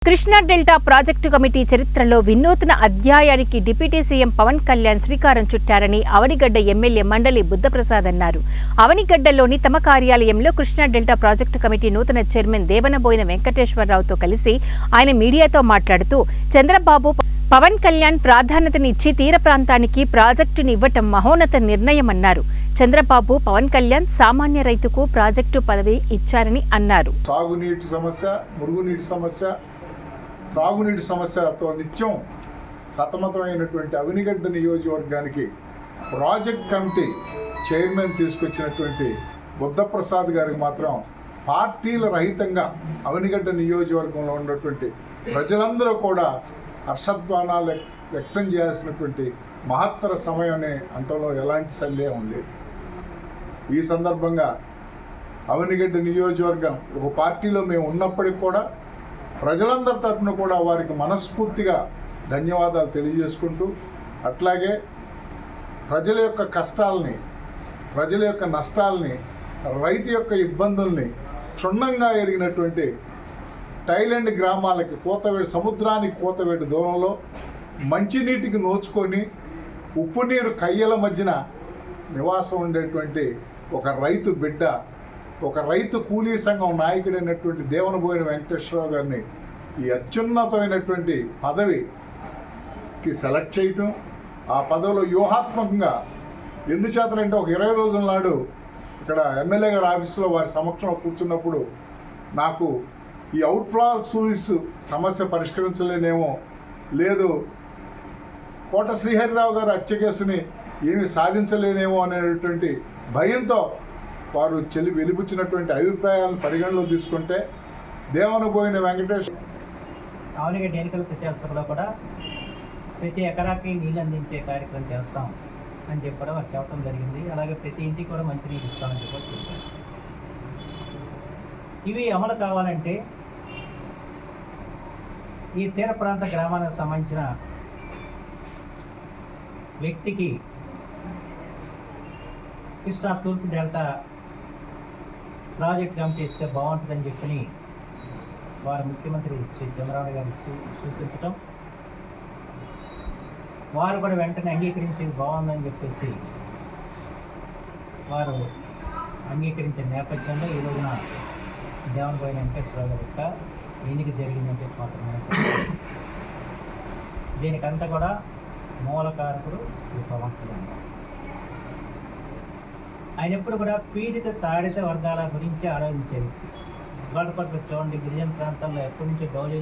Krishna delta project committee చరిత్రలో వినూత్న అధ్యాయానికి డిప్యూటీ సీఎం పవన్ కళ్యాణ్ శ్రీకారం చుట్టారని అవనిగడ్డ ఎమ్మెల్యే మండలి బుద్ధప్రసాద్ అన్నారు. అవనిగడ్డలోని తమ కార్యాలయంలో కృష్ణా డెల్టా ప్రాజెక్టు కమిటీ నూతన చైర్మన్ దేవనబోయిన వెంకటేశ్వరరావుతో కలిసి ఆయన మీడియాతో మాట్లాడుతూ చంద్రబాబు పవన్ కళ్యాణ్ ప్రాధాన్యతనిచ్చి తీర ప్రాంతానికి ప్రాజెక్టుని ఇవ్వటం మహోన్నత నిర్ణయమన్నారు. చంద్రబాబు పవన్ కళ్యాణ్ సామాన్య రైతుకు ప్రాజెక్టు పదవి ఇచ్చారని అన్నారు. సాగునీటి సమస్య, మురుగునీటి సమస్య, త్రాగునీటి సమస్యతో నిత్యం సతమతమైనటువంటి అవనిగడ్డ నియోజకవర్గానికి ప్రాజెక్ట్ కమిటీ చైర్మన్ తీసుకొచ్చినటువంటి బుద్ధప్రసాద్ గారికి మాత్రం పార్టీల రహితంగా అవనిగడ్డ నియోజకవర్గంలో ఉన్నటువంటి ప్రజలందరూ కూడా హర్షధ్వానాలు వ్యక్తం చేయాల్సినటువంటి మహత్తర సమయం అంటంలో ఎలాంటి సందేహం లేదు. ఈ సందర్భంగా అవనిగడ్డ నియోజకవర్గం ఒక పార్టీలో మేము ఉన్నప్పటికీ కూడా ప్రజలందరి తరఫున కూడా వారికి మనస్ఫూర్తిగా ధన్యవాదాలు తెలియజేసుకుంటూ, అట్లాగే ప్రజల యొక్క కష్టాలని, ప్రజల యొక్క నష్టాలని, రైతు యొక్క ఇబ్బందుల్ని క్షుణ్ణంగా ఎరిగినటువంటి థాయిలాండ్ గ్రామాలకి సముద్రానికి కోతవేడు దూరంలో మంచినీటికి నోచుకొని ఉప్పు నీరు కయ్యల మధ్యన నివాసం ఉండేటువంటి ఒక రైతు బిడ్డ, ఒక రైతు కూలీ సంఘం నాయకుడైనటువంటి దేవనబోయిన వెంకటేశ్వరరావు గారిని ఈ అత్యున్నతమైనటువంటి పదవికి సెలెక్ట్ చేయటం, ఆ పదవిలో వ్యూహాత్మకంగా ఎందుచేతనంటే ఒక 20 రోజుల నాడు ఇక్కడ ఎమ్మెల్యే గారి ఆఫీసులో వారి సమక్షంలో కూర్చున్నప్పుడు నాకు ఈ అవుట్ఫ్లో సూయిస్ సమస్య పరిష్కరించలేనేమో, లేదు కోట శ్రీహరిరావు గారు హత్య కేసుని ఏమి సాధించలేనేమో అనేటువంటి భయంతో వారు వెలిబుచ్చినటువంటి అభిప్రాయాలను పరిగణలో తీసుకుంటే దేవనబోయిన వెంకటేశ్వర అవనిగడ్డ ఎన్నికల ప్రచార సభలో కూడా ప్రతి ఎకరాకి నీళ్ళు అందించే కార్యక్రమం చేస్తాం అని చెప్పి కూడా వారు చెప్పడం జరిగింది. అలాగే ప్రతి ఇంటికి కూడా మంచినీరు ఇస్తామని చెప్పి చెప్పారు. ఇవి అమలు కావాలంటే ఈ తీర ప్రాంత గ్రామానికి సంబంధించిన వ్యక్తికి కృష్ణా తూర్పు డెల్టా ప్రాజెక్ట్ కమిటీ ఇస్తే బాగుంటుందని చెప్పి వారు ముఖ్యమంత్రి శ్రీ చంద్రబాబు గారు సూచించటం, వారు కూడా వెంటనే అంగీకరించేది బాగుందని చెప్పేసి వారు అంగీకరించిన నేపథ్యంలో ఈ రోజున దేవనబోయిన వెంకటేశ్వరరావు గారి యొక్క ఎన్నిక జరిగిందని చెప్పి మాత్రమే. దీనికంతా కూడా మూలకారకుడు శ్రీ పవన్ కళ్యాణ్. ఆయన ఎప్పుడు కూడా పీడిత తాడిత వర్గాల గురించి ఆలోచించే వ్యక్తి. ఇవాళ చూడండి, గిరిజన ప్రాంతాల్లో ఎప్పటి నుంచో డౌలీ